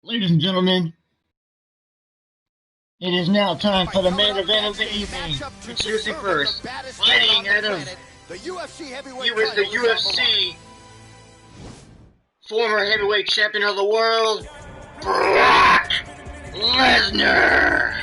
Ladies and gentlemen, it is now time for the main event of the evening. Introducing first, fighting out of the UFC, former heavyweight champion of the world, Brock Lesnar.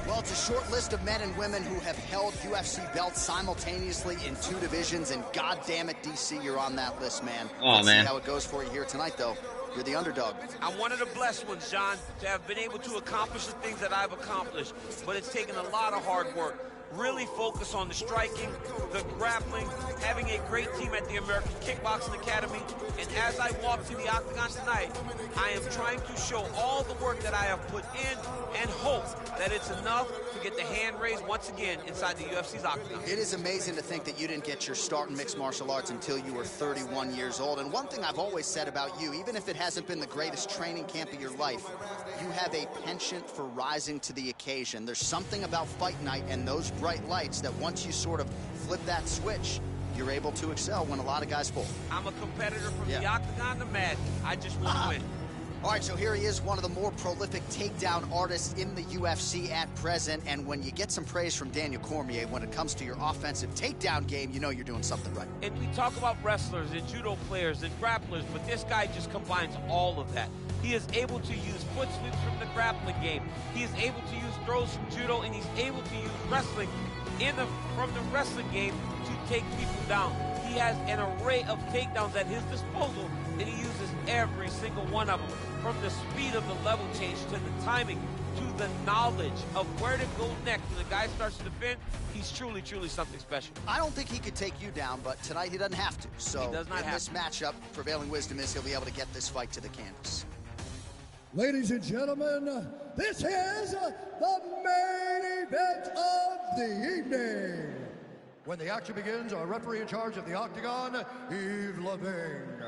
Well, it's a short list of men and women who have held UFC belts simultaneously in 2 divisions, and goddamn it, DC, you're on that list, man. Let's see how it goes for you here tonight, though. You're the underdog. I'm one of the blessed ones, John, to have been able to accomplish the things that I've accomplished, but it's taken a lot of hard work. Really focus on the striking, the grappling, having a great team at the American Kickboxing Academy, and as I walk to the octagon tonight, I am trying to show all the work that I have put in and hope that it's enough to get the hand raised once again inside the UFC's octagon. It is amazing to think that you didn't get your start in mixed martial arts until you were 31 years old, and one thing I've always said about you, even if it hasn't been the greatest training camp of your life, you have a penchant for rising to the occasion. There's something about fight night and those bright lights that once you sort of flip that switch, you're able to excel when a lot of guys fall. I'm a competitor from the octagon to mad. I just want to win. All right, so here he is, one of the more prolific takedown artists in the UFC at present, and when you get some praise from Daniel Cormier when it comes to your offensive takedown game, you know you're doing something right. And we talk about wrestlers and judo players and grapplers, but this guy just combines all of that. He is able to use foot sweeps from the grappling game. He is able to use throws from judo, and he's able to use wrestling from the wrestling game to take people down. He has an array of takedowns at his disposal, and he uses every single one of them. From the speed of the level change to the timing to the knowledge of where to go next. When the guy starts to defend, he's truly, truly something special. I don't think he could take you down, but tonight he doesn't have to. So he does not in this matchup, prevailing wisdom is he'll be able to get this fight to the canvas. Ladies and gentlemen, this is the main event of the evening. When the action begins, our referee in charge of the octagon, Yves Levine.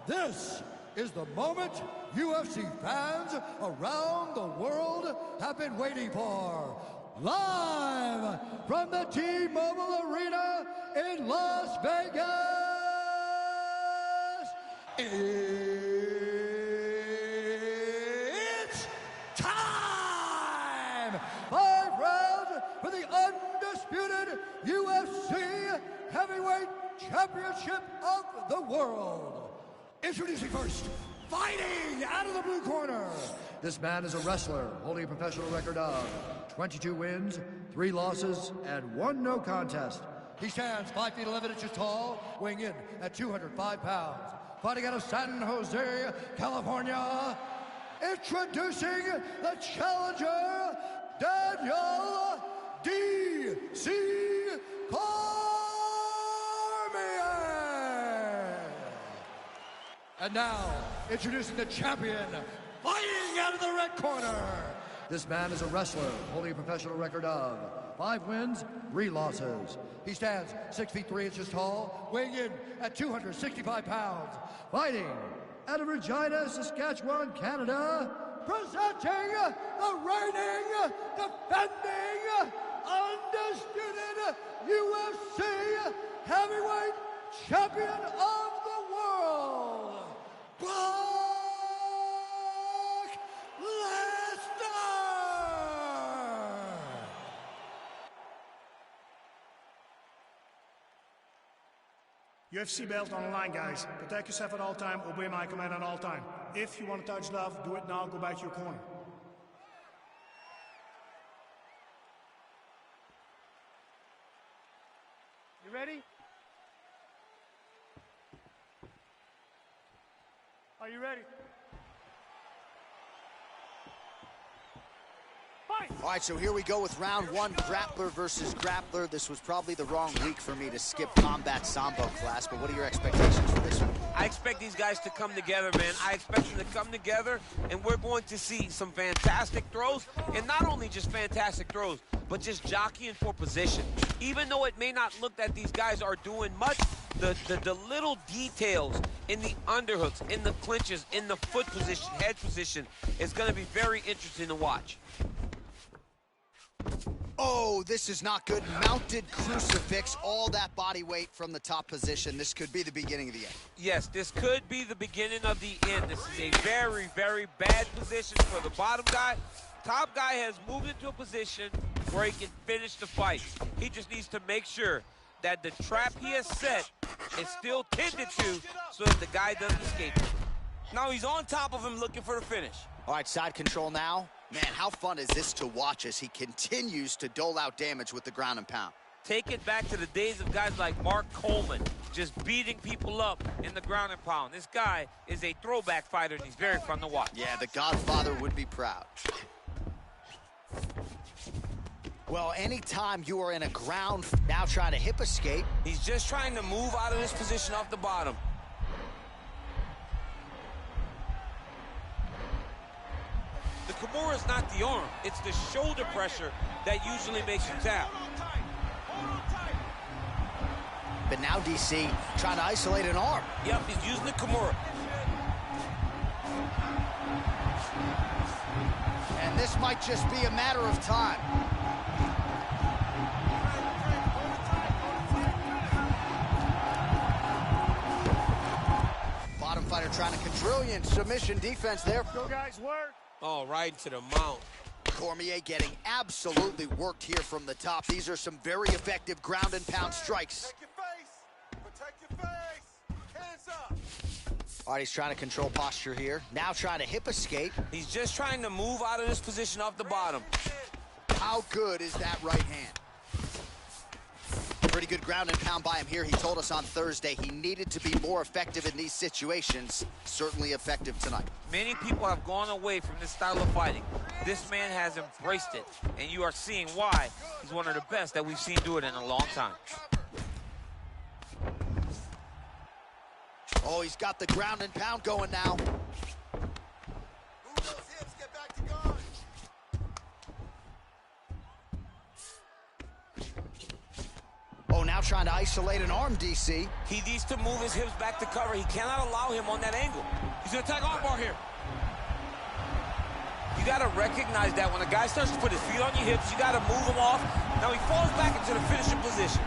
This is the moment UFC fans around the world have been waiting for. Live from the T-Mobile Arena in Las Vegas, it's time! 5 rounds for the undisputed UFC Heavyweight Championship of the world. Introducing first, fighting out of the blue corner. This man is a wrestler holding a professional record of 22 wins, 3 losses, and 1 no contest. He stands 5 feet 11 inches tall, weighing in at 205 pounds. Fighting out of San Jose, California. Introducing the challenger, Daniel D.C. And now, introducing the champion, fighting out of the red corner. This man is a wrestler holding a professional record of 5 wins, 3 losses. He stands 6 feet 3 inches tall, weighing in at 265 pounds. Fighting out of Regina, Saskatchewan, Canada, presenting the reigning, defending, undisputed UFC heavyweight champion of the world, Brock Lesnar! UFC belt on the line, guys. Protect yourself at all time, obey my command at all time. If you want to touch love, do it now, go back to your corner. You ready? Are you ready? Fight! All right, so here we go with round 1, grappler versus grappler. This was probably the wrong week for me to skip combat sambo class, but what are your expectations for this one? I expect these guys to come together, man. I expect them to come together, and we're going to see some fantastic throws, and not only just fantastic throws, but just jockeying for position. Even though it may not look that these guys are doing much, the little details in the underhooks, in the clinches, in the foot position, head position, is going to be very interesting to watch. Oh, this is not good. Mounted crucifix, all that body weight from the top position. This could be the beginning of the end. Yes, this could be the beginning of the end. This is a very, very bad position for the bottom guy. Top guy has moved into a position where he can finish the fight. He just needs to make sure that the trap he has set is still tended to so that the guy doesn't escape. Now he's on top of him looking for the finish. All right, side control now. Man, how fun is this to watch as he continues to dole out damage with the ground and pound? Take it back to the days of guys like Mark Coleman, just beating people up in the ground and pound. This guy is a throwback fighter, and he's very fun to watch. Yeah, the Godfather would be proud. Well, anytime you are in a ground, now trying to hip escape. He's just trying to move out of this position off the bottom. The Kimura is not the arm. It's the shoulder pressure that usually makes you tap. But now DC trying to isolate an arm. Yep, he's using the Kimura. And this might just be a matter of time. Bottom fighter trying to quadrillion submission defense there. Go, guys, work. Oh, right into the mount. Cormier getting absolutely worked here from the top. These are some very effective ground and pound strikes. Protect your face. Protect your face. Hands up. All right, he's trying to control posture here. Now trying to hip escape. He's just trying to move out of this position off the bottom. How good is that right hand? Pretty good ground and pound by him here. He told us on Thursday he needed to be more effective in these situations. Certainly effective tonight. Many people have gone away from this style of fighting. This man has embraced it, and you are seeing why he's one of the best that we've seen do it in a long time. Oh, he's got the ground and pound going now. Move those hips. Get back to guard. Oh, now trying to isolate an arm, DC. He needs to move his hips back to cover. He cannot allow him on that angle. He's going to attack armbar here. You got to recognize that when a guy starts to put his feet on your hips, you got to move him off. Now he falls back into the finishing position.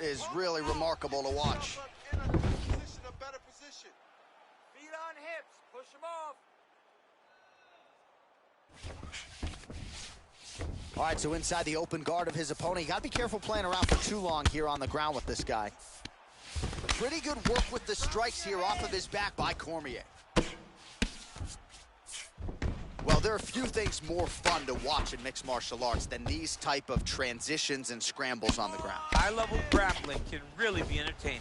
Is really remarkable to watch. In a position, a better position. Feet on hips. Push him off. All right, so inside the open guard of his opponent. You got to be careful playing around for too long here on the ground with this guy. Pretty good work with the strikes here off of his back by Cormier. Well, there are few things more fun to watch in mixed martial arts than these type of transitions and scrambles on the ground. High-level grappling can really be entertaining.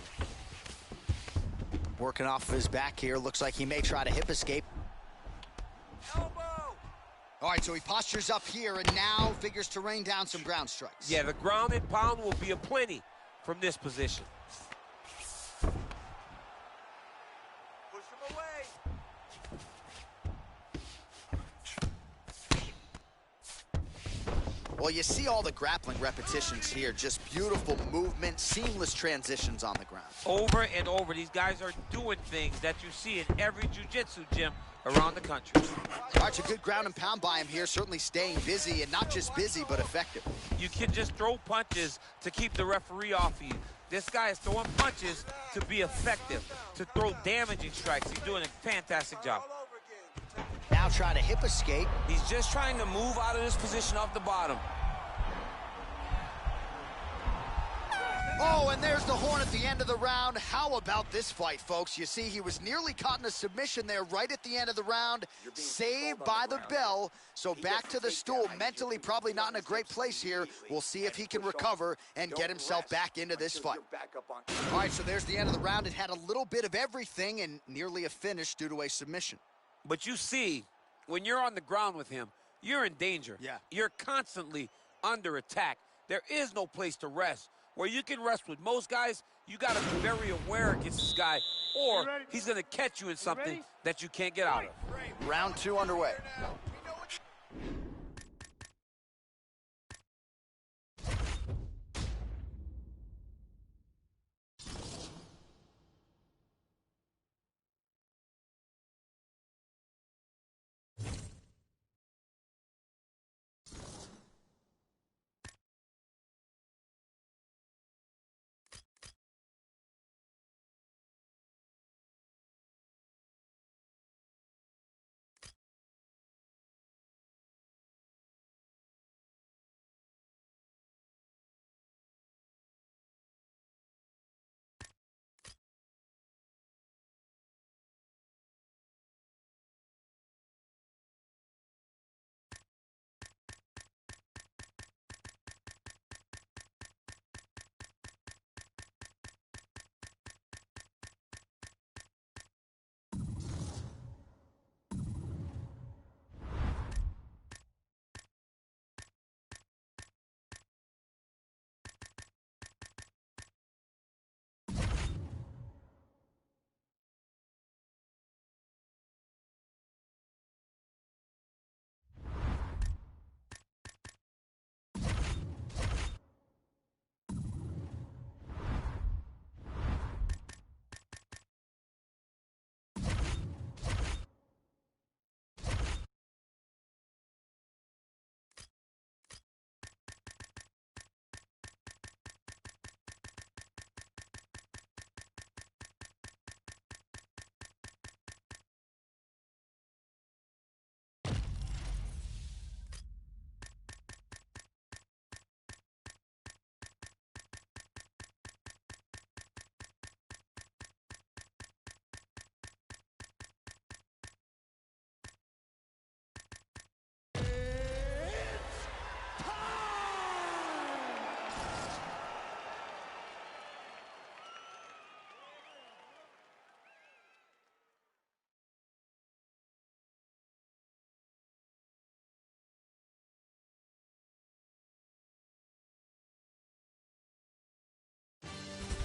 Working off of his back here. Looks like he may try to hip escape. Elbow. All right, so he postures up here and now figures to rain down some ground strikes. Yeah, the ground and pound will be aplenty from this position. Push him away. Well, you see all the grappling repetitions here. Just beautiful movement, seamless transitions on the ground. Over and over, these guys are doing things that you see in every jiu-jitsu gym around the country. All right, so good ground and pound by him here. Certainly staying busy, and not just busy, but effective. You can just throw punches to keep the referee off of you. This guy is throwing punches to be effective, to throw damaging strikes. He's doing a fantastic job. Now trying to hip escape. He's just trying to move out of this position off the bottom. Oh, and there's the horn at the end of the round. How about this fight, folks? You see, he was nearly caught in a submission there right at the end of the round. Saved by the bell. So back to the stool. Mentally probably not in a great place here. We'll see if he can recover and get himself back into this fight. All right, so there's the end of the round. It had a little bit of everything and nearly a finish due to a submission. But you see, when you're on the ground with him, you're in danger. Yeah. You're constantly under attack. There is no place to rest. Where you can rest with most guys, you got to be very aware against this guy, or he's going to catch you in something that you can't get out of. Round 2 underway.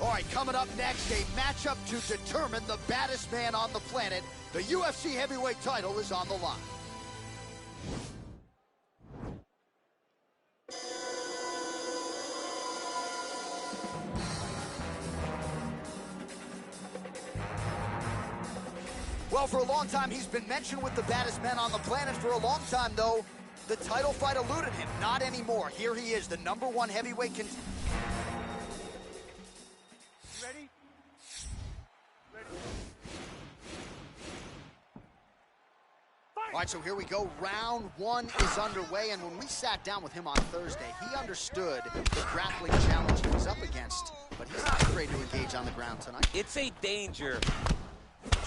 All right, coming up next, a matchup to determine the baddest man on the planet. The UFC heavyweight title is on the line. Well, for a long time, he's been mentioned with the baddest men on the planet. For a long time, though, the title fight eluded him. Not anymore. Here he is, the #1 heavyweight contender. All right, so here we go. Round 1 is underway, and when we sat down with him on Thursday, he understood the grappling challenge he was up against, but he's not afraid to engage on the ground tonight. It's a danger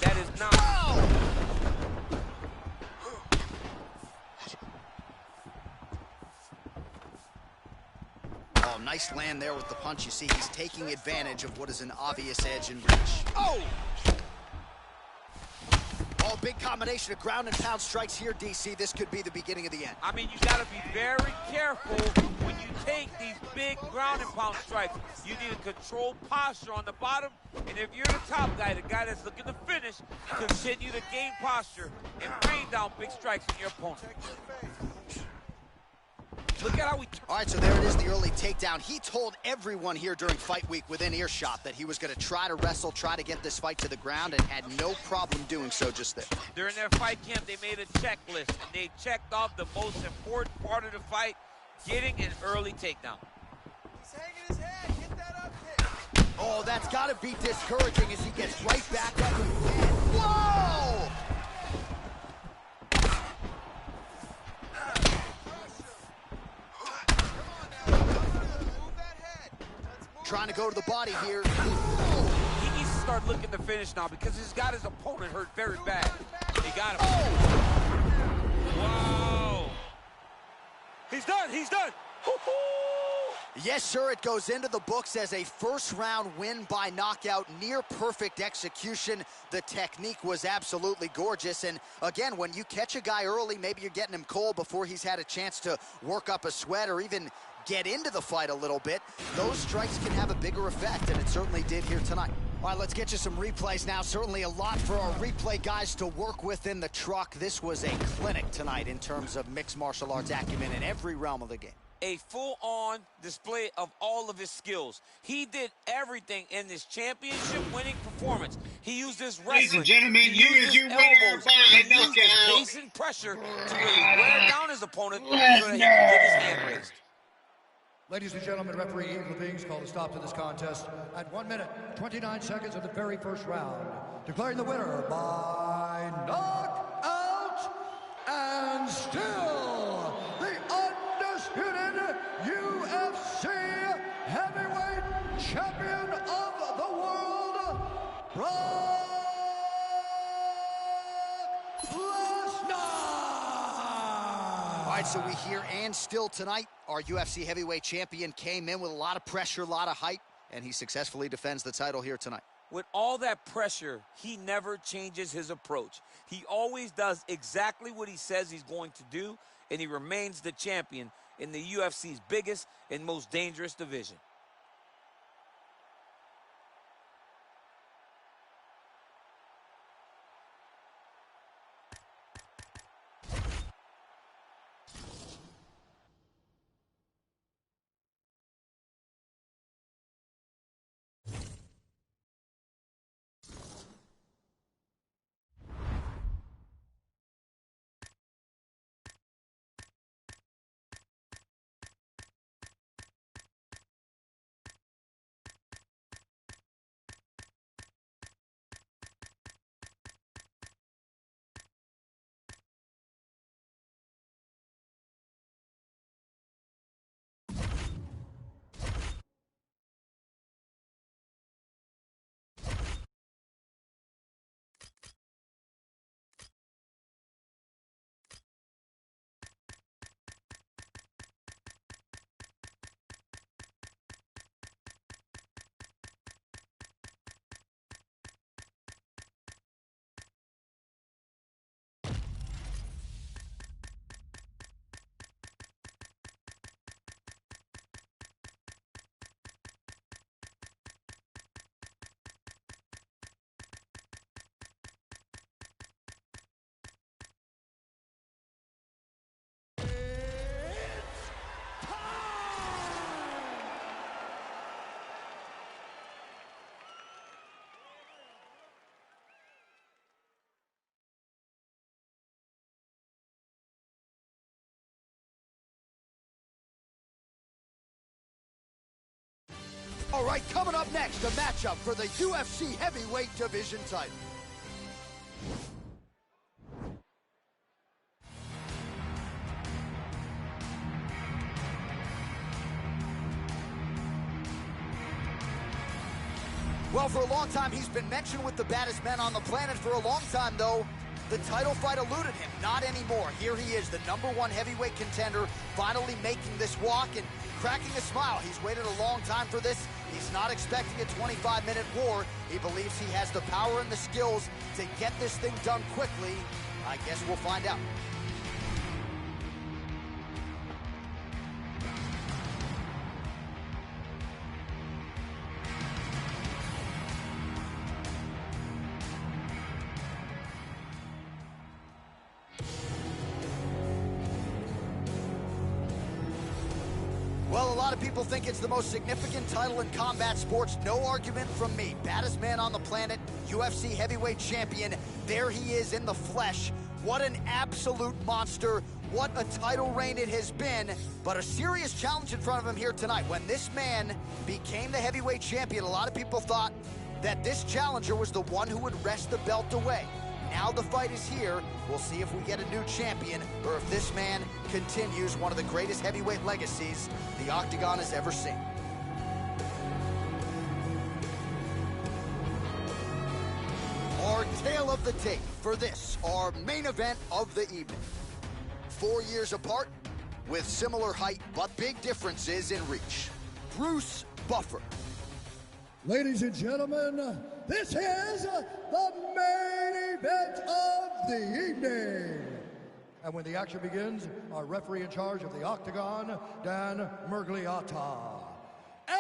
that is not... Oh, nice land there with the punch. You see, he's taking advantage of what is an obvious edge in reach. Oh! Oh, big combination of ground and pound strikes here, DC. This could be the beginning of the end. I mean, you got to be very careful when you take these big ground and pound strikes. You need a controlled posture on the bottom, and if you're the top guy, the guy that's looking to finish, continue to gain posture and rain down big strikes on your opponent. Look at how we... All right, so there it is, the early takedown. He told everyone here during fight week within earshot that he was going to try to wrestle, try to get this fight to the ground, and had no problem doing so just there. During their fight camp, they made a checklist, and they checked off the most important part of the fight, getting an early takedown. He's hanging his head. Get that up kick. Oh, that's got to be discouraging as he gets right back up again. Whoa! Trying to go to the body here. He needs to start looking to finish now because he's got his opponent hurt very bad. He got him. Wow. He's done. He's done. Yes, sir, it goes into the books as a first-round win by knockout, near-perfect execution. The technique was absolutely gorgeous, and again, when you catch a guy early, maybe you're getting him cold before he's had a chance to work up a sweat or even get into the fight a little bit, those strikes can have a bigger effect, and it certainly did here tonight. All right, let's get you some replays now. Certainly a lot for our replay guys to work with in the truck. This was a clinic tonight in terms of mixed martial arts acumen in every realm of the game. A full-on display of all of his skills. He did everything in this championship-winning performance. He used his wrestling. Ladies and gentlemen, here is your winner by knockout. Pace and pressure to really wear down his opponent so that he can get his hand raised. Ladies and gentlemen, referee Eve Levine's called a stop to this contest at 1 minute, 29 seconds of the very first round, declaring the winner by knockout and still the undisputed UFC heavyweight champion of the world, Brock Lesnar! All right, so we hear and still tonight, our UFC heavyweight champion came in with a lot of pressure, a lot of hype, and he successfully defends the title here tonight. With all that pressure, he never changes his approach. He always does exactly what he says he's going to do, and he remains the champion in the UFC's biggest and most dangerous division. All right, coming up next, a matchup for the UFC heavyweight division title. Well, for a long time, he's been mentioned with the baddest men on the planet. For a long time, though, the title fight eluded him. Not anymore. Here he is, the #1 heavyweight contender, finally making this walk and cracking a smile. He's waited a long time for this. He's not expecting a 25-minute war. He believes he has the power and the skills to get this thing done quickly. I guess we'll find out. Well, a lot of people think it's the most significant title in combat sports. No argument from me. Baddest man on the planet, UFC heavyweight champion. There he is in the flesh. What an absolute monster. What a title reign it has been. But a serious challenge in front of him here tonight. When this man became the heavyweight champion, a lot of people thought that this challenger was the one who would wrest the belt away. Now the fight is here. We'll see if we get a new champion or if this man continues one of the greatest heavyweight legacies the Octagon has ever seen. tale of the tape for this, our main event of the evening. 4 years apart, with similar height but big differences in reach. Bruce Buffer. Ladies and gentlemen, this is the main event of the evening. And when the action begins, our referee in charge of the Octagon, Dan Murgliata. And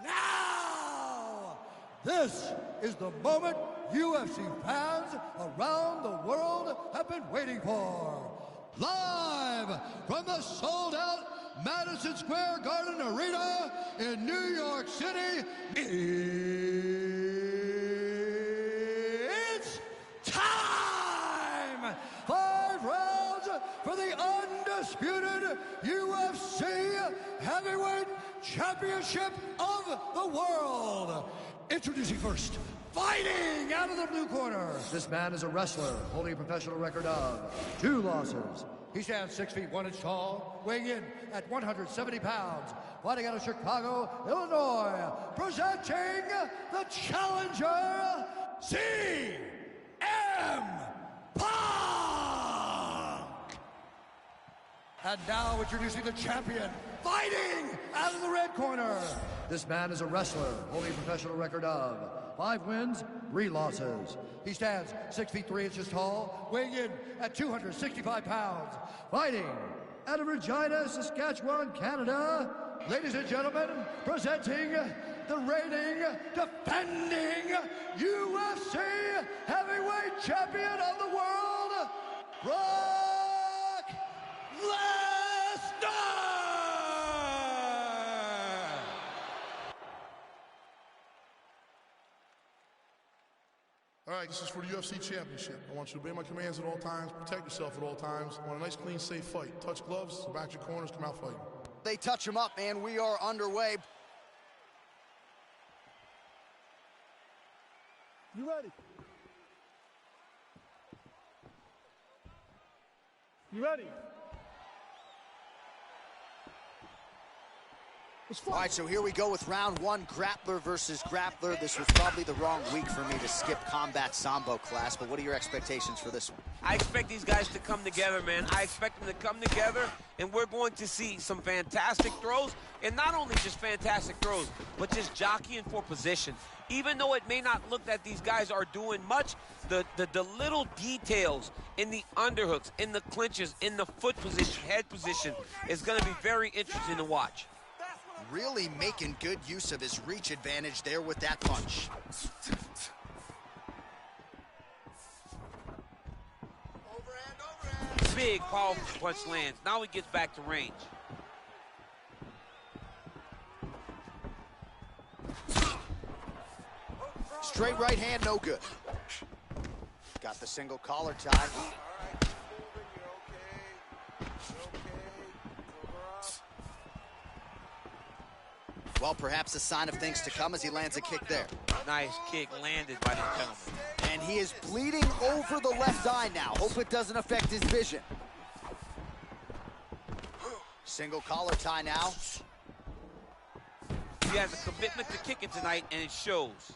now, this is the moment UFC fans around the world have been waiting for. Live from the sold-out Madison Square Garden Arena in New York City, it's time! 5 rounds for the undisputed UFC Heavyweight Championship of the World. Introducing first, fighting out of the blue corner. This man is a wrestler holding a professional record of 2 losses. He stands 6 feet 1 inch tall, weighing in at 170 pounds, fighting out of Chicago, Illinois, presenting the challenger, CM Punk! And now introducing the champion, fighting out of the red corner. This man is a wrestler holding a professional record of 5 wins, 3 losses. He stands 6 feet 3 inches tall, weighing in at 265 pounds, fighting out of Regina, Saskatchewan, Canada. Ladies and gentlemen, presenting the reigning, defending UFC Heavyweight Champion of the World, Brock Lesnar! All right, this is for the UFC Championship. I want you to obey my commands at all times, protect yourself at all times. I want a nice, clean, safe fight. Touch gloves, back your corners, come out fighting. They touch him up, and we are underway. You ready? You ready? All right, so here we go with round 1, grappler versus grappler. This was probably the wrong week for me to skip combat sambo class, but what are your expectations for this one? I expect these guys to come together, man. I expect them to come together, and we're going to see some fantastic throws, and not only just fantastic throws, but just jockeying for position. Even though it may not look that these guys are doing much, the little details in the underhooks, in the clinches, in the foot position, head position, is going to be very interesting to watch. Really making good use of his reach advantage there with that punch. Overhand, overhand. Big, powerful punch lands. Now he gets back to range. Straight right hand, no good. Got the single collar tie. All right, keep moving, you're okay. You're okay. Cover up. Well, perhaps a sign of things to come as he lands a kick there. Nice kick landed by the gentleman. And he is bleeding over the left eye now. Hope it doesn't affect his vision. Single collar tie now. He has a commitment to kicking tonight, and it shows.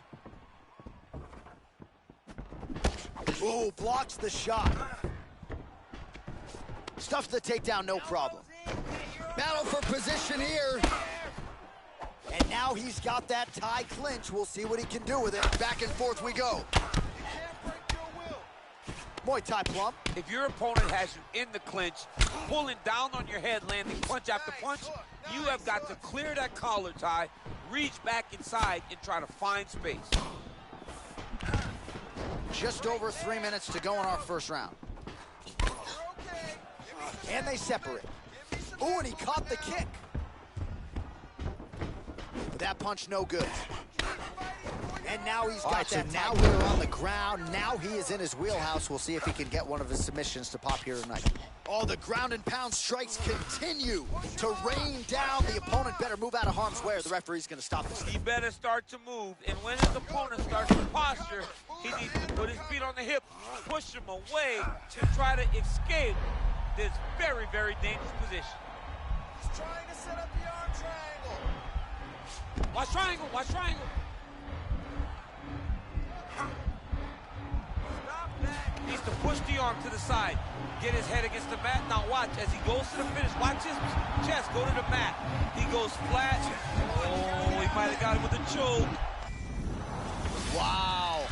Ooh, blocks the shot. Stuffs the takedown, no problem. Battle for position here. And now he's got that tie clinch. We'll see what he can do with it. Back and forth we go. Muay Thai plump. If your opponent has you in the clinch, pulling down on your head, landing punch after punch, you have got to clear that collar tie, reach back inside, and try to find space. Just over 3 minutes to go in our first round. And they separate. Ooh, and he caught the kick. But that punch no good. And now he's got that. Now we're on the ground. Now he is in his wheelhouse. We'll see if he can get one of his submissions to pop here tonight. Oh, the ground and pound strikes continue to rain down. The opponent better move out of harm's way or the referee's going to stop this. He better start to move, and when his opponent starts to posture, he needs to put his feet on the hip, push him away to try to escape this very, very dangerous position. He's trying to set up the arm triangle. Watch triangle, watch triangle. needs to push the arm to the side, get his head against the mat. Now watch, as he goes to the finish, watch his chest go to the mat. He goes flat. Oh, he might have got him with a choke. Wow.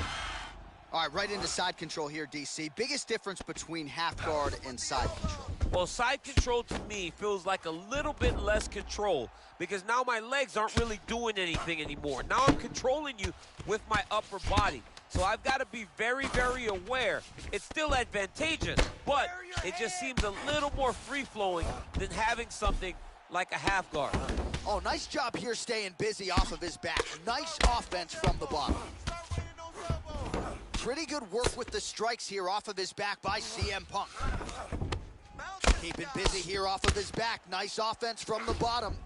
All right, right into side control here, DC. Biggest difference between half guard and side control? Well, side control to me feels like a little bit less control because now my legs aren't really doing anything anymore. Now I'm controlling you with my upper body. So I've got to be very, very aware. It's still advantageous, but it just seems a little more free-flowing than having something like a half guard. Oh, nice job here staying busy off of his back. Nice offense from the bottom. Pretty good work with the strikes here off of his back by CM Punk. Keeping busy here off of his back. Nice offense from the bottom.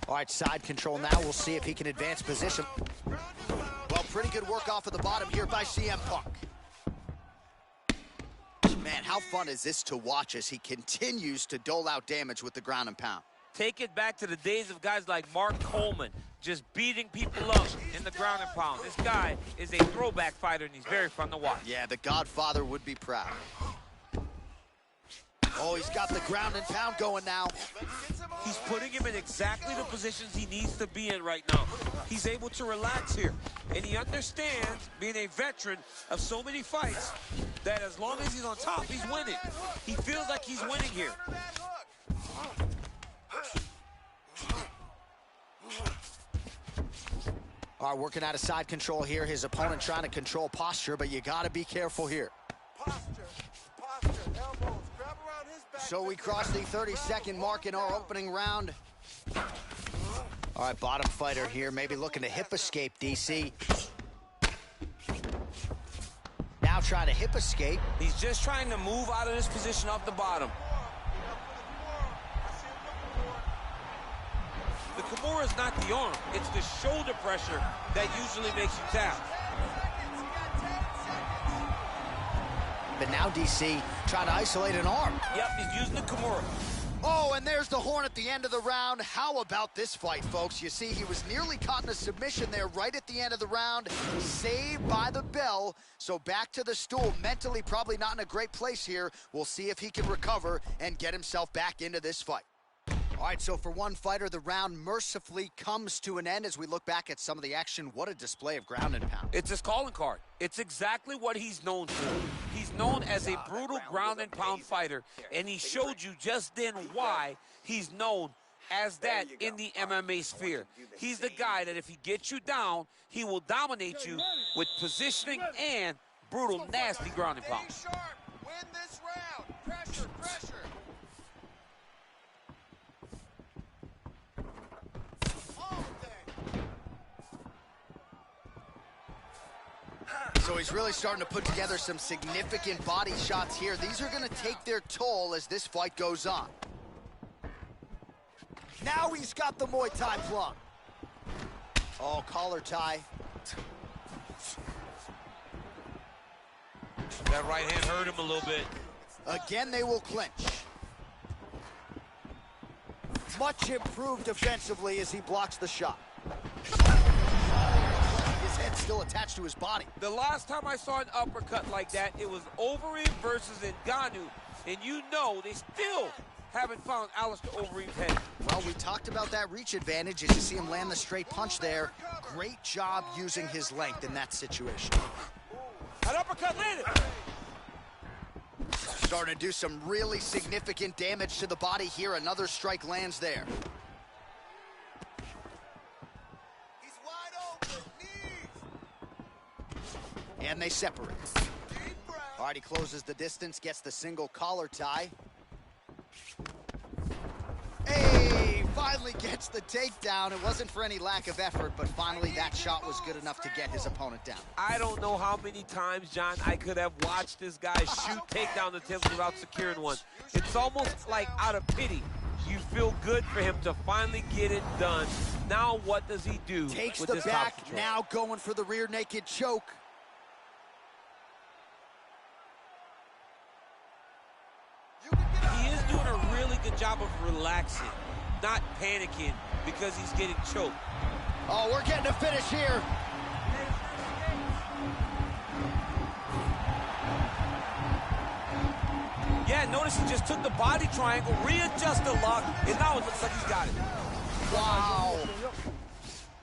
All right, side control now. We'll see if he can advance position. Well, pretty good work off of the bottom here by CM Punk. Man, how fun is this to watch as he continues to dole out damage with the ground and pound? Take it back to the days of guys like Mark Coleman, just beating people up in the ground and pound. This guy is a throwback fighter, and he's very fun to watch. Yeah, the Godfather would be proud. Oh, he's got the ground and pound going now. He's putting him in exactly the positions he needs to be in right now. He's able to relax here, and he understands, being a veteran of so many fights, that as long as he's on top, he's winning. He feels like he's winning here. All right, working out of side control here. His opponent trying to control posture, but you got to be careful here. Posture, elbows, grab around his back. So we cross the 30-second mark in our opening round. All right, bottom fighter here, maybe looking to hip escape, DC. Now trying to hip escape. He's just trying to move out of this position off the bottom. The Kimura is not the arm. It's the shoulder pressure that usually makes you tap. But now DC trying to isolate an arm. Yep, he's using the Kimura. Oh, and there's the horn at the end of the round. How about this fight, folks? You see, he was nearly caught in a submission there right at the end of the round. Saved by the bell. So back to the stool. Mentally probably not in a great place here. We'll see if he can recover and get himself back into this fight. All right, so for one fighter, the round mercifully comes to an end as we look back at some of the action. What a display of ground and pound. It's his calling card. It's exactly what he's known for. He's known as a brutal ground and pound fighter, and he showed you just then why he's known as that in the MMA sphere. He's the guy that if he gets you down, he will dominate you with positioning and brutal, nasty ground and pound. Stay sharp. Win this round. Pressure, pressure. So he's really starting to put together some significant body shots here. These are going to take their toll as this fight goes on. Now he's got the Muay Thai plug. Oh, collar tie. That right hand hurt him a little bit. Again, they will clinch. Much improved defensively as he blocks the shot. His head's still attached to his body. The last time I saw an uppercut like that, it was Overeem versus Ngannou, and you know they still haven't found Alistair Overeem's head. Well, we talked about that reach advantage as you see him land the straight punch there. Great job using his length in that situation. An uppercut landed. Starting to do some really significant damage to the body here. Another strike lands there. He's wide open. Knees. And they separate. Deep breath. All right, he closes the distance, gets the single collar tie. Hey, finally gets the takedown. It wasn't for any lack of effort, but finally that shot was good enough to get his opponent down. I don't know how many times, John, I could have watched this guy shoot takedown attempts without securing one. It's almost like out of pity. You feel good for him to finally get it done. Now what does he do? Takes with the this back, top control? now going for the rear naked choke. He is doing a really good job of relaxing, not panicking because he's getting choked. Oh, we're getting a finish here. Yeah, notice he just took the body triangle, readjusted the lock, and now it looks like he's got it. Wow.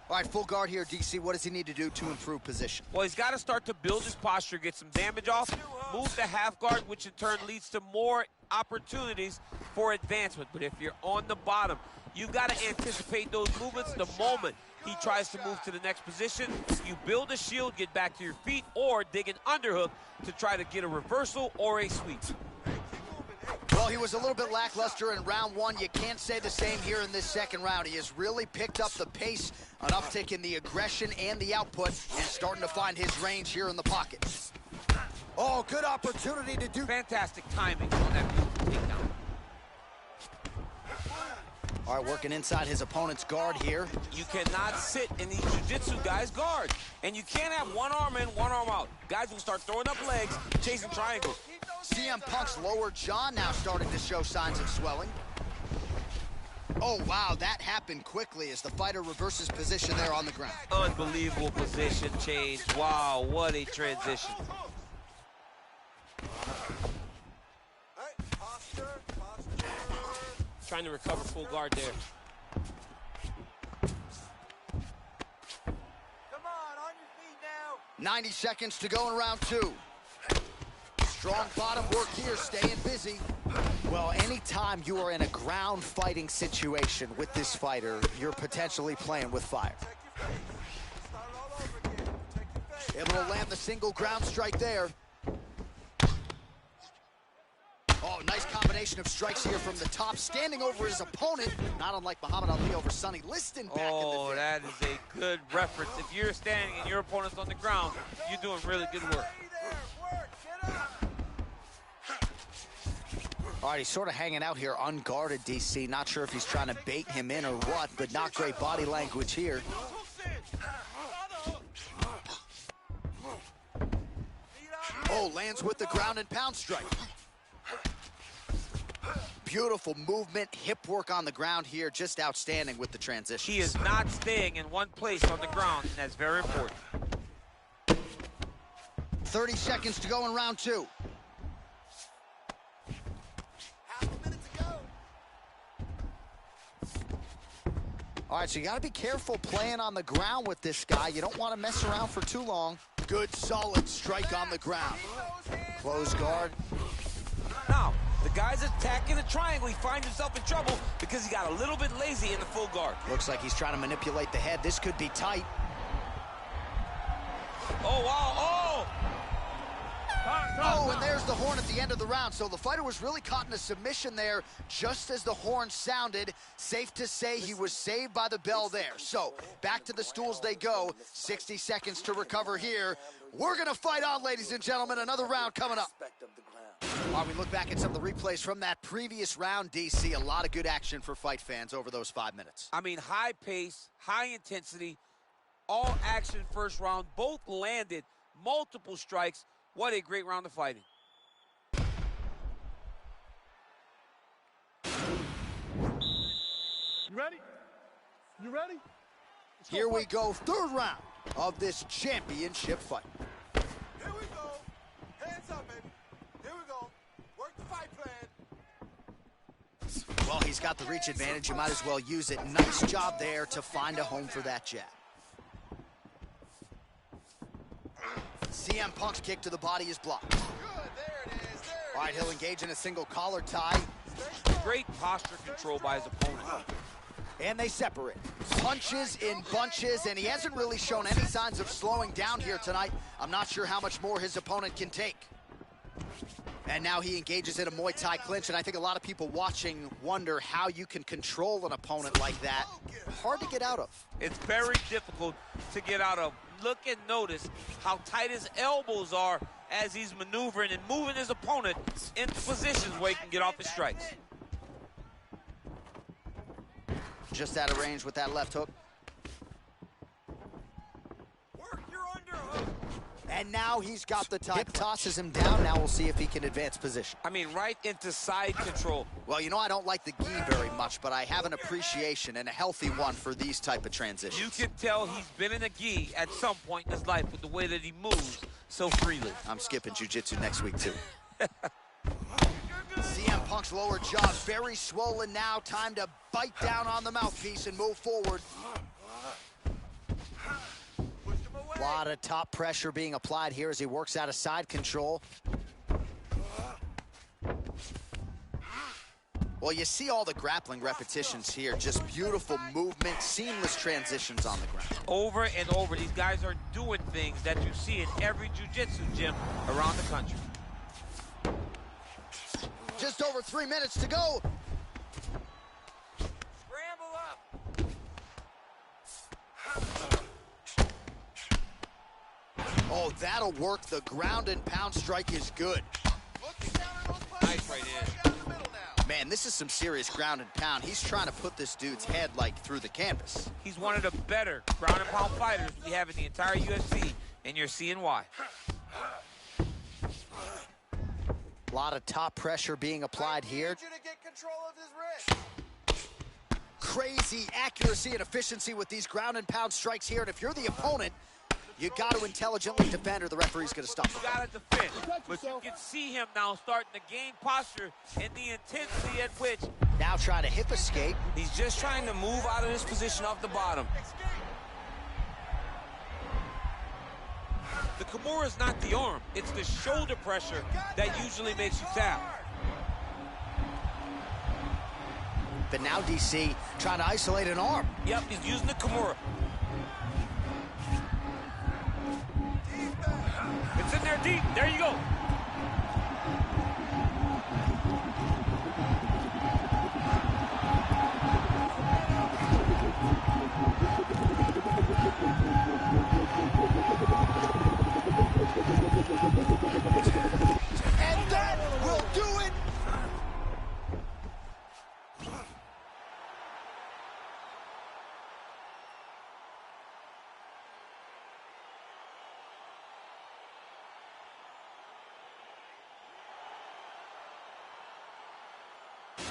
All right, full guard here, DC. What does he need to do to improve position? Well, he's got to start to build his posture, get some damage off, move to half guard, which in turn leads to more opportunities for advancement. But if you're on the bottom, you've got to anticipate those movements the moment he tries to move to the next position. You build a shield, get back to your feet, or dig an underhook to try to get a reversal or a sweep. Well, he was a little bit lackluster in round one. You can't say the same here in this second round. He has really picked up the pace, an uptick in the aggression and the output, and starting to find his range here in the pocket. Oh, good opportunity to do. Fantastic timing on that takedown. All right, working inside his opponent's guard here. You cannot sit in these jiu-jitsu guys' guard. And you can't have one arm in, one arm out. Guys will start throwing up legs, chasing triangles. CM Punk's lower jaw now starting to show signs of swelling. Oh, wow, that happened quickly as the fighter reverses position there on the ground. Unbelievable position change. Wow, what a transition. Trying to recover full guard there. Come on your feet now. 90 seconds to go in round two. Strong bottom work here, staying busy. Well, anytime you are in a ground fighting situation with this fighter, you're potentially playing with fire. Able to land the single ground strike there. Oh, nice combination of strikes here from the top, standing over his opponent, not unlike Muhammad Ali over Sonny Liston back in the day. Oh, that is a good reference. If you're standing and your opponent's on the ground, you're doing really good work. All right, he's sort of hanging out here unguarded, DC. Not sure if he's trying to bait him in or what, but not great body language here. Oh, lands with the ground and pound strike. Beautiful movement, hip work on the ground here, just outstanding with the transition. He is not staying in one place on the ground, and that's very important. 30 seconds to go in round two. All right, so you got to be careful playing on the ground with this guy. You don't want to mess around for too long. Good, solid strike on the ground. Close guard. Now, the guy's attacking the triangle. He finds himself in trouble because he got a little bit lazy in the full guard. Looks like he's trying to manipulate the head. This could be tight. Oh, wow, oh! Oh, and there's the horn at the end of the round. So the fighter was really caught in a submission there just as the horn sounded. Safe to say he was saved by the bell there. So back to the stools they go. 60 seconds to recover here. We're going to fight on, ladies and gentlemen. Another round coming up. While we look back at some of the replays from that previous round, DC, a lot of good action for fight fans over those 5 minutes. I mean, high pace, high intensity, all action first round. Both landed multiple strikes. What a great round of fighting. You ready? You ready? Here we go, third round of this championship fight. Here we go. Hands up, baby. Here we go. Work the fight plan. Well, he's got the reach advantage. You might as well use it. Nice job there to find a home for that jab. CM Punk's kick to the body is blocked. Good, there it is. All right, he'll engage in a single collar tie. Great posture control by his opponent. And they separate. Punches in bunches, and he hasn't really shown any signs of slowing down here tonight. I'm not sure how much more his opponent can take. And now he engages in a Muay Thai clinch, and I think a lot of people watching wonder how you can control an opponent like that. Hard to get out of. It's very difficult to get out of. Look and notice how tight his elbows are as he's maneuvering and moving his opponent into positions where he can get off his strikes. Just out of range with that left hook. Work your underhook. And now he's got the time. Hip tosses him down. Now we'll see if he can advance position. I mean, right into side control. Well, you know, I don't like the gi very much, but I have an appreciation and a healthy one for these type of transitions. You can tell he's been in a gi at some point in his life with the way that he moves so freely. I'm skipping jiu-jitsu next week, too. CM Punk's lower jaw very swollen now. Time to bite down on the mouthpiece and move forward. A lot of top pressure being applied here as he works out of side control. Well, you see all the grappling repetitions here. Just beautiful movement, seamless transitions on the ground. Over and over, these guys are doing things that you see in every jiu-jitsu gym around the country. Just over 3 minutes to go. Scramble up. Oh, that'll work. The ground and pound strike is good. Nice right in. Man, this is some serious ground and pound. He's trying to put this dude's head, like, through the canvas. He's one of the better ground and pound fighters we have in the entire UFC, and you're seeing why. A lot of top pressure being applied here. I need you to get control of his wrist. Crazy accuracy and efficiency with these ground and pound strikes here. And if you're the opponent, you got to intelligently defend or the referee's going to stop. You got to defend, but you can see him now starting to gain posture and the intensity at which. Now trying to hip escape. He's just trying to move out of this position off the bottom. The Kimura is not the arm, it's the shoulder pressure that usually makes you tap. But now DC trying to isolate an arm. Yep, he's using the Kimura. It's in there deep. There you go. And that will do it.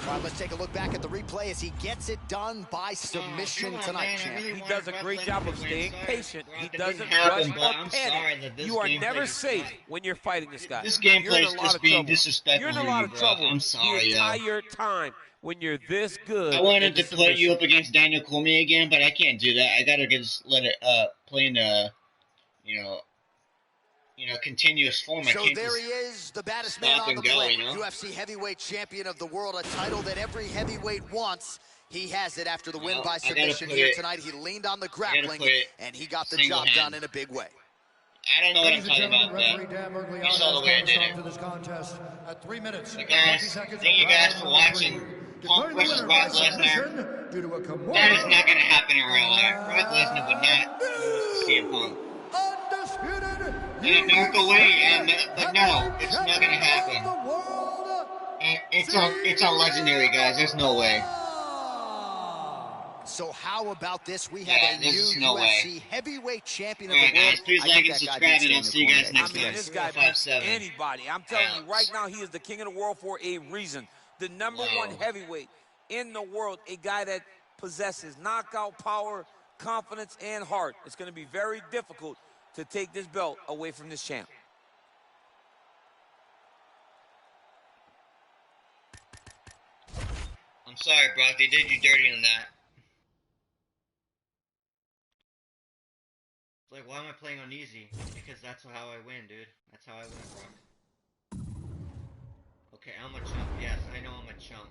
All right, let's take a look back at the replay as he gets it done by submission tonight, champ. He does a great job of staying patient. He doesn't happen, rush but or I'm sorry panic. that this You are gameplay never is safe bad. when you're fighting this guy. This You're gameplay in is a lot just of being trouble. disrespectful You're in a to lot you, of bro. trouble I'm sorry, the yo. entire time when you're this good. I wanted in to the put you submission. up against Daniel Cormier again, but I can't do that. I gotta just let it play in a, continuous form. I So can't there just he is, the baddest man stop on the and go, planet, you know? UFC heavyweight champion of the world, a title that every heavyweight wants. He has it after the win Well, by I gotta submission put here it- tonight. He leaned on the I gotta grappling, put it and he got the single job hand. done in a big way. I don't know what I'm talking about, Referee but Dan Mergley you saw the way I did to it. this contest at 3 minutes. So guys, 20 seconds thank you guys round for number watching three. Punk Declaring the versus winner Brock by submission Lesnar. due to a Kimura That is not gonna happen in real life. Brock Lesnar would not lose to CM Punk. undisputed In a miracle way, but no, it's not gonna of happen. the world. It's a legendary, guys. There's no way. So how about this? We have Yeah, a there's new no UFC way. heavyweight champion of Alright, the world. guys, please I like think and that guy subscribe, beats and I'll Daniel see you guys Cormier. next I mean, time. this guy 457. beats anybody. I'm telling you, Ouch. right now, he is the king of the world for a reason. The number one heavyweight in the world, a guy that possesses knockout power, confidence, and heart. It's going to be very difficult to take this belt away from this champ. I'm sorry, Brock. They did you dirty on that. It's like, why am I playing on easy? Because that's how I win, dude. That's how I win, Brock. Okay, I'm a chump. Yes, I know I'm a chump.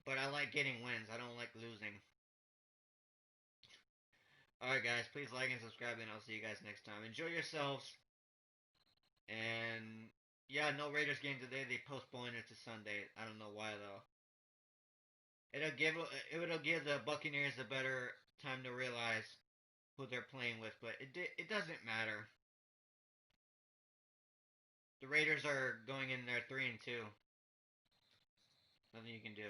But I like getting wins. I don't like losing. Alright, guys. Please like and subscribe, and I'll see you guys next time. Enjoy yourselves. And yeah, no Raiders game today. They postponed it to Sunday. I don't know why, though. It'll give the Buccaneers a better time to realize who they're playing with, but it doesn't matter. The Raiders are going in there 3-2. Nothing you can do.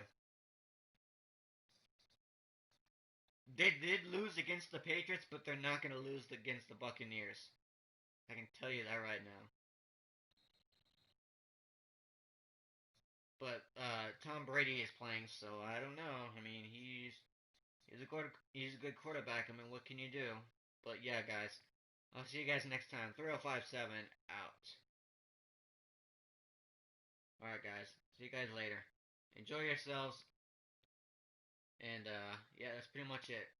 They did lose against the Patriots, but they're not going to lose against the Buccaneers. I can tell you that right now. But Tom Brady is playing, so I don't know. I mean, he's a good quarterback. I mean, what can you do? But yeah, guys, I'll see you guys next time. 3057 out. All right, guys. See you guys later. Enjoy yourselves. And yeah, that's pretty much it.